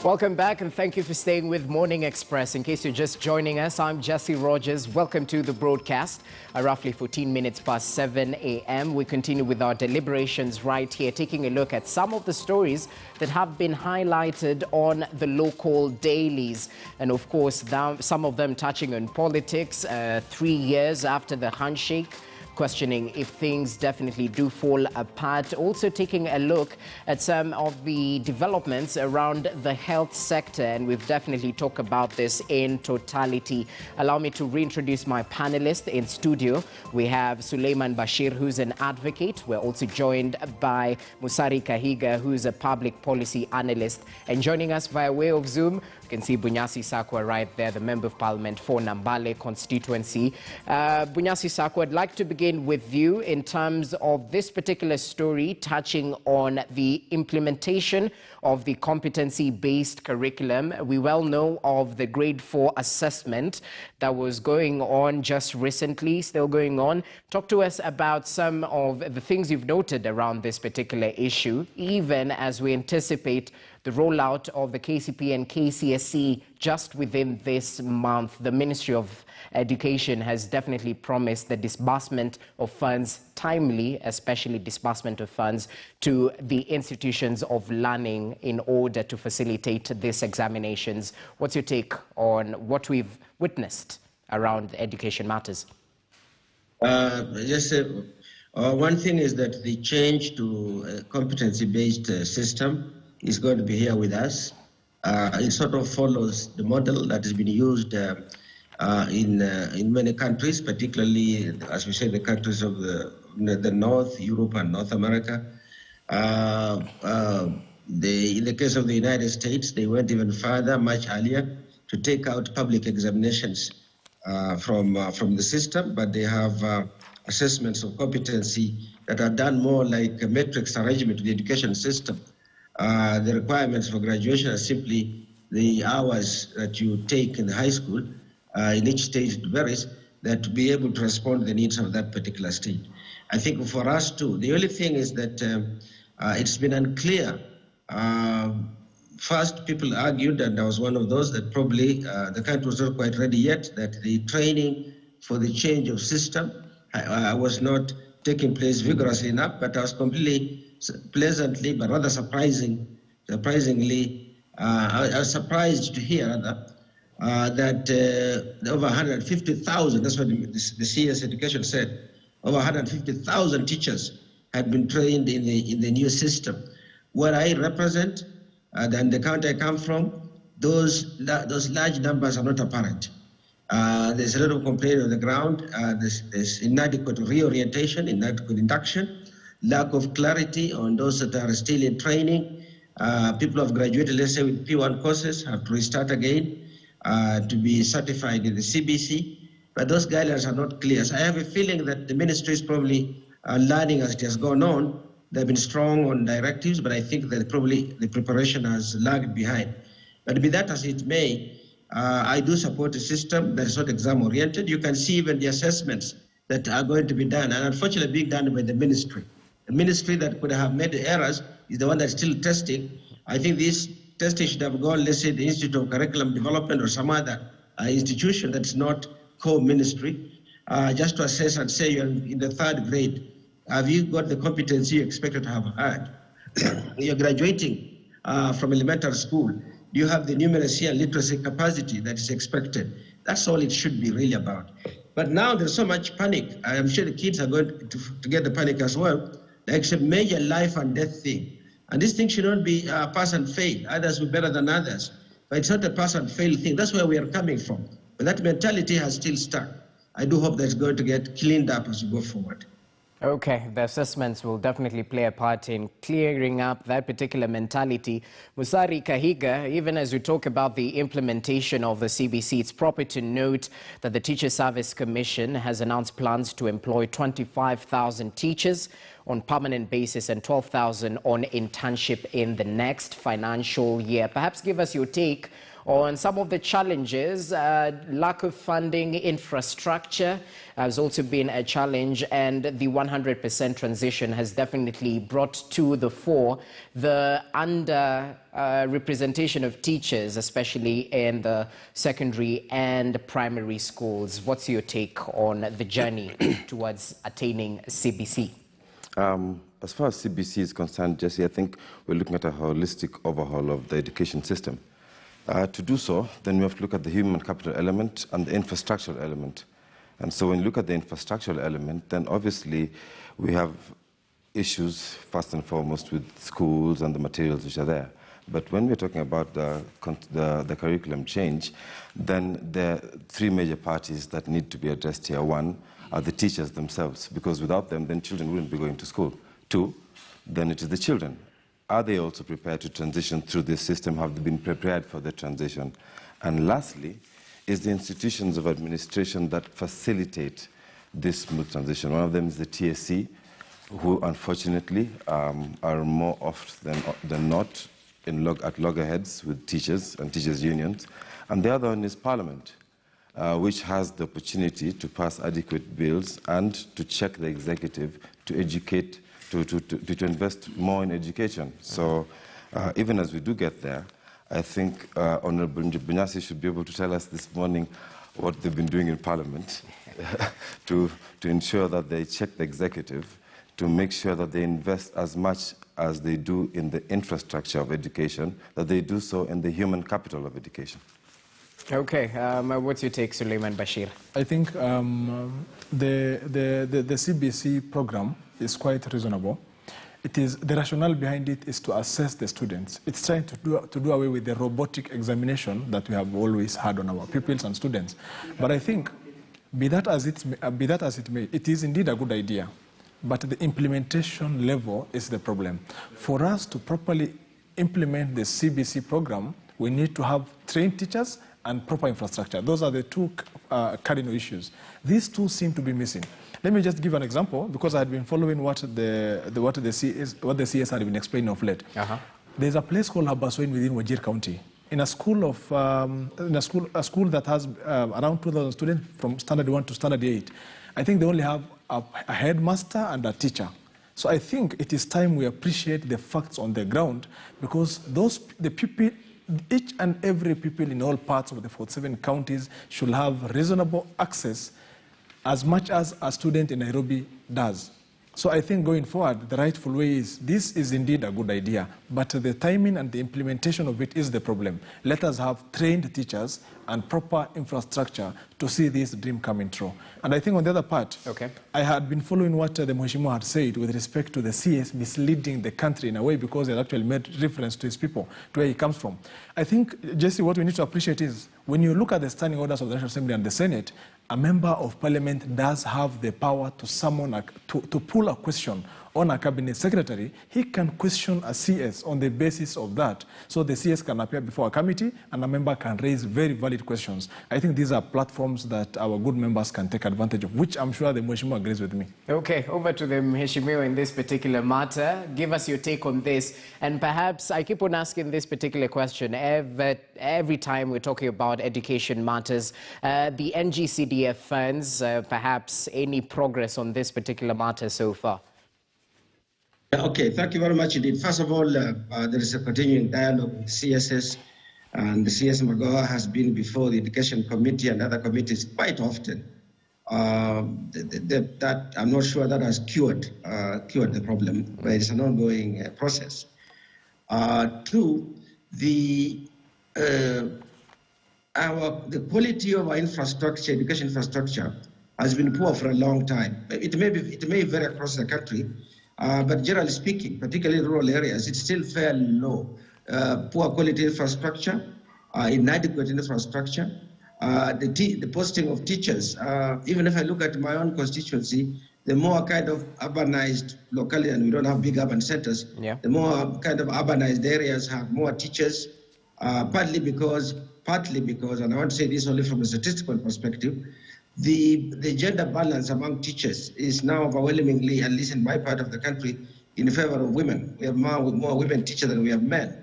Welcome back and thank you for staying with Morning Express. In case you're just joining us, I'm Jesse Rogers. Welcome to the broadcast. Roughly 14 minutes past 7 a.m. We continue with our deliberations right here, taking a look at some of the stories that have been highlighted on the local dailies. And of course, some of them touching on politics, 3 years after the handshake, questioning if things definitely do fall apart. Also taking a look at some of the developments around the health sector, and we've definitely talked about this in totality. Allow me to reintroduce my panelists in studio. We have Suleiman Bashir, who's an advocate. We're also joined by Musari Kahiga, who's a public policy analyst. And joining us via way of Zoom, you can see Bunyasi Sakwa right there, the Member of Parliament for Nambale constituency. Bunyasi Sakwa, I'd like to begin with you in terms of this particular story touching on the implementation of the competency-based curriculum. We well know of the grade 4 assessment that was going on just recently, still going on. Talk to us about some of the things you've noted around this particular issue, even as we anticipate the rollout of the KCP and KCSE just within this month. The Ministry of Education has definitely promised the disbursement of funds timely, especially disbursement of funds to the institutions of learning in order to facilitate these examinations. What's your take on what we've witnessed around education matters? One thing is that the change to a competency-based system is going to be here with us. It sort of follows the model that has been used in many countries, particularly, as we say, the countries of the North, Europe and North America. In the case of the United States, they went even further, much earlier, to take out public examinations from the system, but they have assessments of competency that are done more like a matrix arrangement to the education system. The requirements for graduation are simply the hours that you take in the high school. In each stage it varies, that to be able to respond to the needs of that particular state. I think for us too, the only thing is that it's been unclear. First, people argued, and I was one of those, that probably the country was not quite ready yet, that the training for the change of system was not taking place vigorously enough, but I was completely pleasantly, but rather surprisingly, I was surprised to hear that over 150,000, that's what the CS Education said, over 150,000 teachers had been trained in the new system. Where I represent, and the county I come from, those large numbers are not apparent. There's a lot of complaining on the ground. There's inadequate reorientation, inadequate induction, lack of clarity on those that are still in training. People have graduated, let's say, with P1 courses, have to restart again to be certified in the CBC, but those guidelines are not clear. So I have a feeling that the ministry is probably learning as it has gone on. They've been strong on directives, but I think that probably the preparation has lagged behind. But be that as it may, I do support a system that is not exam-oriented. You can see even the assessments that are going to be done, and unfortunately being done by the ministry. The ministry that could have made the errors is the one that's still testing. I think this testing should have gone, let's say, the Institute of Curriculum Development or some other institution that's not core ministry, just to assess and say you're in the 3rd grade. Have you got the competency you expected to have had? You're graduating from elementary school. Do you have the numeracy and literacy capacity that is expected? That's all it should be really about. But now there's so much panic. I'm sure the kids are going to get the panic as well. It's a major life and death thing. And this thing should not be pass and fail. Others will be better than others. But it's not a pass and fail thing. That's where we are coming from. But that mentality has still stuck. I do hope that's going to get cleaned up as we go forward. Okay, the assessments will definitely play a part in clearing up that particular mentality. Musari Kahiga, even as we talk about the implementation of the CBC, it's proper to note that the Teacher Service Commission has announced plans to employ 25,000 teachers on permanent basis and 12,000 on internship in the next financial year. Perhaps give us your take on some of the challenges. Lack of funding, infrastructure has also been a challenge, and the 100% transition has definitely brought to the fore the representation of teachers, especially in the secondary and primary schools. What's your take on the journey towards attaining CBC? As far as CBC is concerned, Jesse, I think we're looking at a holistic overhaul of the education system. To do so, then we have to look at the human capital element and the infrastructural element. And so when you look at the infrastructural element, then obviously we have issues, first and foremost, with schools and the materials which are there. But when we're talking about the curriculum change, then there are three major parties that need to be addressed here. One are the teachers themselves, because without them, then children wouldn't be going to school. Two, then it is the children. Are they also prepared to transition through this system? Have they been prepared for the transition? And lastly, is the institutions of administration that facilitate this smooth transition. One of them is the TSC, who unfortunately are more often than not at loggerheads with teachers and teachers' unions. And the other one is Parliament, which has the opportunity to pass adequate bills and to check the executive to educate, to invest more in education. So even as we do get there, I think Honorable Bunyasi should be able to tell us this morning what they've been doing in Parliament to ensure that they check the executive, to make sure that they invest as much as they do in the infrastructure of education, that they do so in the human capital of education. Okay, what's your take, Suleiman Bashir? I think the CBC program is quite reasonable. It is, the rationale behind it is to assess the students. It's trying to do away with the robotic examination that we have always had on our pupils and students. But I think, be that as it may, it is indeed a good idea. But the implementation level is the problem. For us to properly implement the CBC program, we need to have trained teachers and proper infrastructure. Those are the two cardinal issues. These two seem to be missing. Let me just give an example, because I had been following what the CS had been explaining of late. There's a place called Habaswein within Wajir County. In a school a school that has around 2,000 students from standard 1 to standard 8, I think they only have a headmaster and a teacher. So I think it is time we appreciate the facts on the ground, because each and every pupil in all parts of the 47 counties should have reasonable access as much as a student in Nairobi does. So I think going forward, the rightful way is, this is indeed a good idea, but the timing and the implementation of it is the problem. Let us have trained teachers and proper infrastructure to see this dream coming true. And I think on the other part, I had been following what the Mheshimiwa had said with respect to the CS misleading the country in a way, because he had actually made reference to his people, to where he comes from. I think, Jesse, what we need to appreciate is, when you look at the standing orders of the National Assembly and the Senate, a member of parliament does have the power to summon, to pull a question on a cabinet secretary. He can question a CS on the basis of that. So the CS can appear before a committee and a member can raise very valid questions. I think these are platforms that our good members can take advantage of, which I'm sure the Mheshimiwa agrees with me. Okay, over to the Mheshimiwa in this particular matter. Give us your take on this. And perhaps I keep on asking this particular question every time we're talking about education matters. The NGCDF funds, perhaps any progress on this particular matter so far? Okay, thank you very much indeed. First of all, there is a continuing dialogue with CSS, and the CS Magoha has been before the Education Committee and other committees quite often. That I'm not sure that has cured the problem, but it's an ongoing process. Two, the quality of our infrastructure, education infrastructure, has been poor for a long time. It may vary across the country. But generally speaking, particularly in rural areas, it's still fairly low. Poor quality infrastructure, inadequate infrastructure, the posting of teachers. Even if I look at my own constituency, the more kind of urbanized locally, and we don't have big urban centers, the more kind of urbanized areas have more teachers, partly because, and I want to say this only from a statistical perspective, the gender balance among teachers is now overwhelmingly, at least in my part of the country, in favor of women. We have more women teachers than we have men.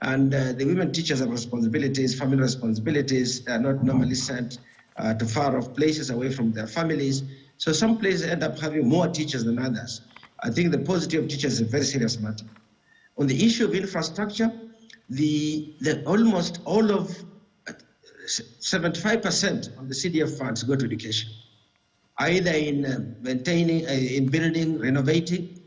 And the women teachers have responsibilities, family responsibilities. They are not normally sent to far-off places away from their families. So some places end up having more teachers than others. I think the paucity of teachers is a very serious matter. On the issue of infrastructure, almost all of 75% of the CDF funds go to education, either in maintaining, in building, renovating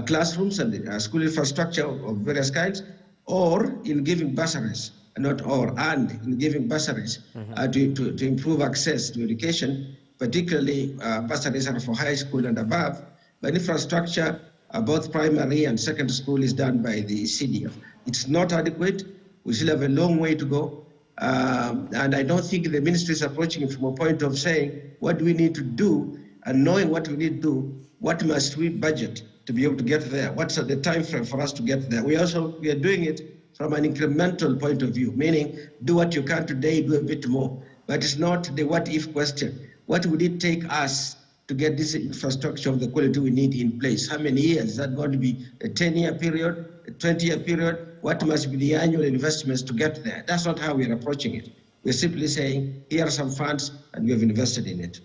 classrooms and school infrastructure of various kinds, or in giving bursaries, and in giving bursaries to improve access to education, particularly bursaries are for high school and above. But infrastructure, both primary and secondary school, is done by the CDF. It's not adequate. We still have a long way to go. And I don't think the ministry is approaching it from a point of saying, what do we need to do? And knowing what we need to do, what must we budget to be able to get there? What's the time frame for us to get there? We are doing it from an incremental point of view, meaning do what you can today, do a bit more. But it's not the what if question. What would it take us to get this infrastructure of the quality we need in place? How many years? Is that going to be a 10-year period, a 20-year period? What must be the annual investments to get there? That's not how we're approaching it. We're simply saying, here are some funds, and we have invested in it.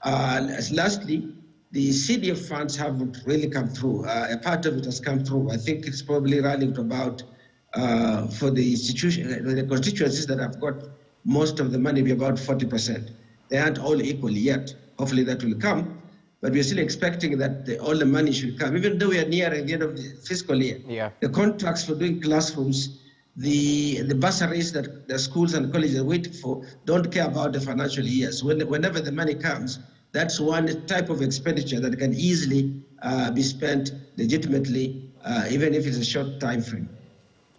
Lastly, the CDF funds haven't really come through. A part of it has come through. I think it's probably running to about, for the institution, the constituencies that have got most of the money, be about 40%. They aren't all equal yet. Hopefully that will come. But we're still expecting that all the money should come, even though we are nearing the end of the fiscal year. Yeah. The contracts for doing classrooms, the bursaries that the schools and colleges are waiting for don't care about the financial years. Whenever the money comes, that's one type of expenditure that can easily be spent legitimately, even if it's a short time frame.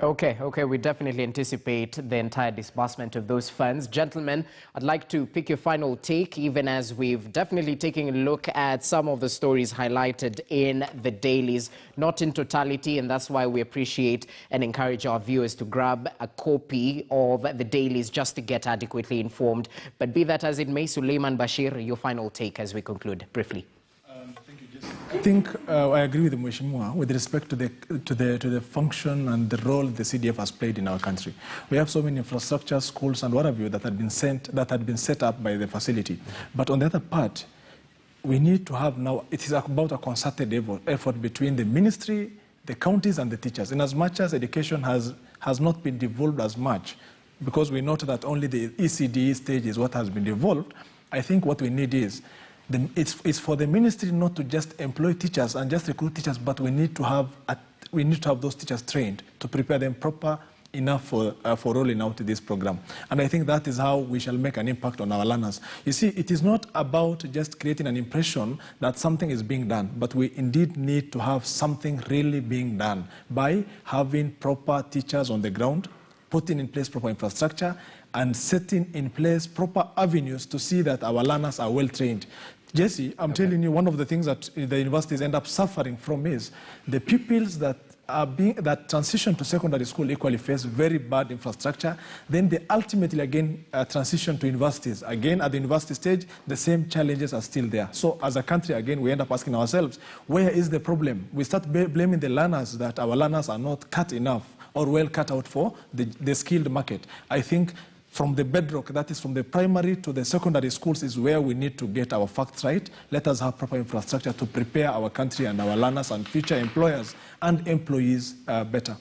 Okay, we definitely anticipate the entire disbursement of those funds. Gentlemen, I'd like to pick your final take, even as we've definitely taken a look at some of the stories highlighted in the dailies, not in totality, and that's why we appreciate and encourage our viewers to grab a copy of the dailies just to get adequately informed. But be that as it may, Suleiman Bashir, your final take as we conclude, briefly. I think I agree with Mheshimiwa with respect to the function and the role the CDF has played in our country. We have so many infrastructure, schools, and what have you that had been set up by the facility. But on the other part, we need to have now. It is about a concerted effort between the ministry, the counties, and the teachers. In as much as education has not been devolved as much, because we note that only the ECD stage is what has been devolved. I think what we need is. It's for the ministry not to just employ teachers and just recruit teachers, but we need to have those teachers trained to prepare them proper enough for rolling out this program. And I think that is how we shall make an impact on our learners. You see, it is not about just creating an impression that something is being done, but we indeed need to have something really being done by having proper teachers on the ground, putting in place proper infrastructure, and setting in place proper avenues to see that our learners are well trained. Jesse, I'm telling you, one of the things that the universities end up suffering from is the pupils that transition to secondary school equally face very bad infrastructure. Then they ultimately again transition to universities. Again, at the university stage, the same challenges are still there. So as a country, again, we end up asking ourselves, where is the problem? We start blaming the learners that our learners are not cut enough or well cut out for the skilled market. I think from the bedrock, that is from the primary to the secondary schools, is where we need to get our facts right. Let us have proper infrastructure to prepare our country and our learners and future employers and employees better.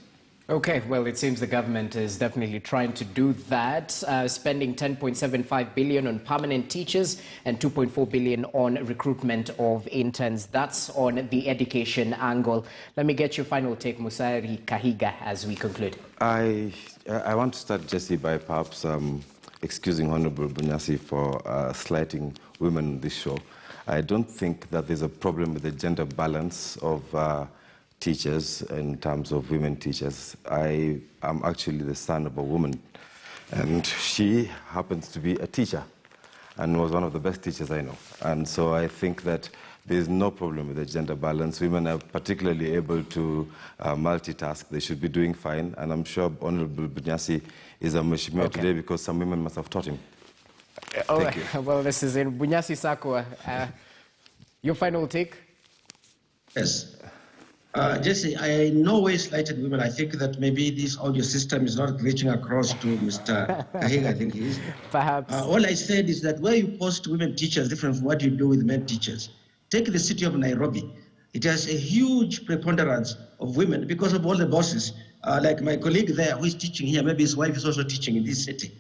Okay, well, it seems the government is definitely trying to do that, spending 10.75 billion on permanent teachers and 2.4 billion on recruitment of interns. That's on the education angle. Let me get your final take, Musari Kahiga, as we conclude. I want to start, Jesse, by perhaps excusing Honorable Bunyasi for slighting women on this show. I don't think that there's a problem with the gender balance of teachers in terms of women teachers. I am actually the son of a woman, and she happens to be a teacher and was one of the best teachers I know. And so I think that there's no problem with the gender balance. Women are particularly able to multitask. They should be doing fine. And I'm sure Honorable Bunyasi is a mheshimiwa today because some women must have taught him. Thank you. Well, this is in Bunyasi Sakwa. Your final take? Yes. Jesse, I in no way slighted women. I think that maybe this audio system is not reaching across to Mr. Kahiga, I think he is. Perhaps. All I said is that where you post women teachers different from what you do with men teachers. Take the city of Nairobi. It has a huge preponderance of women because of all the bosses. Like my colleague there who is teaching here, maybe his wife is also teaching in this city.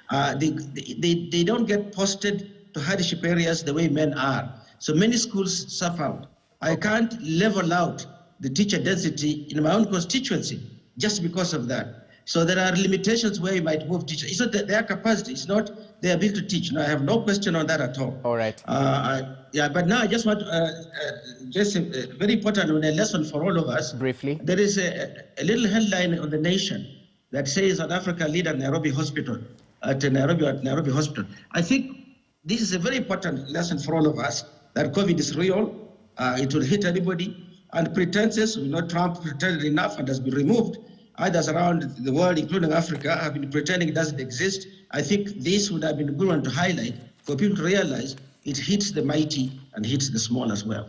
They don't get posted to hardship areas the way men are. So many schools suffer out. I can't level out the teacher density in my own constituency just because of that. So there are limitations where you might move teachers. It's not their capacity, it's not their ability to teach. No, I have no question on that at all. All right. Yeah, but now I just want just very important on a lesson for all of us. Briefly. There is a little headline on the Nation that says South Africa lead at Nairobi Hospital, at Nairobi Hospital. I think this is a very important lesson for all of us, that COVID is real, it will hit anybody, and pretenses, Trump pretended enough and has been removed. Others around the world, including Africa, have been pretending it doesn't exist. I think this would have been a good one to highlight for people to realize it hits the mighty and hits the small as well.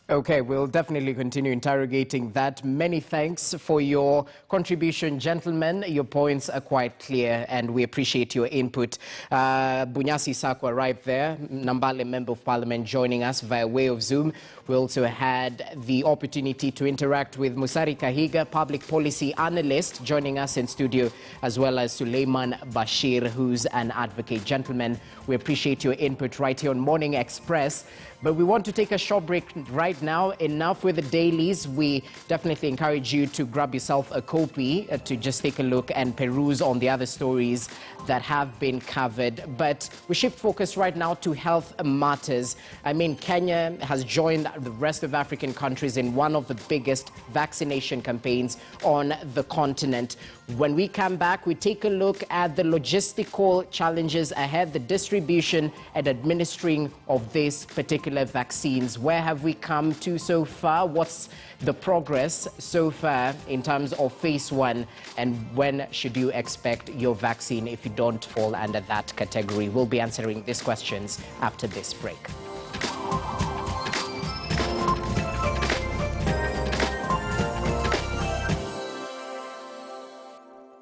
Okay, we'll definitely continue interrogating that. Many thanks for your contribution, gentlemen. Your points are quite clear and we appreciate your input. Bunyasi Sako arrived there, Nambale Member of Parliament, joining us via way of Zoom. We also had the opportunity to interact with Musari Kahiga, public policy analyst, joining us in studio, as well as Suleiman Bashir, who's an advocate. Gentlemen, we appreciate your input right here on Morning Express. But we want to take a short break right now. Enough with the dailies. We definitely encourage you to grab yourself a copy to just take a look and peruse on the other stories that have been covered. But we shift focus right now to health matters. I mean, Kenya has joined the rest of African countries in one of the biggest vaccination campaigns on the continent. When we come back, we take a look at the logistical challenges ahead, the distribution and administering of these particular vaccines. Where have we come to so far? What's the progress so far in terms of phase 1? And when should you expect your vaccine if you don't fall under that category? We'll be answering these questions after this break.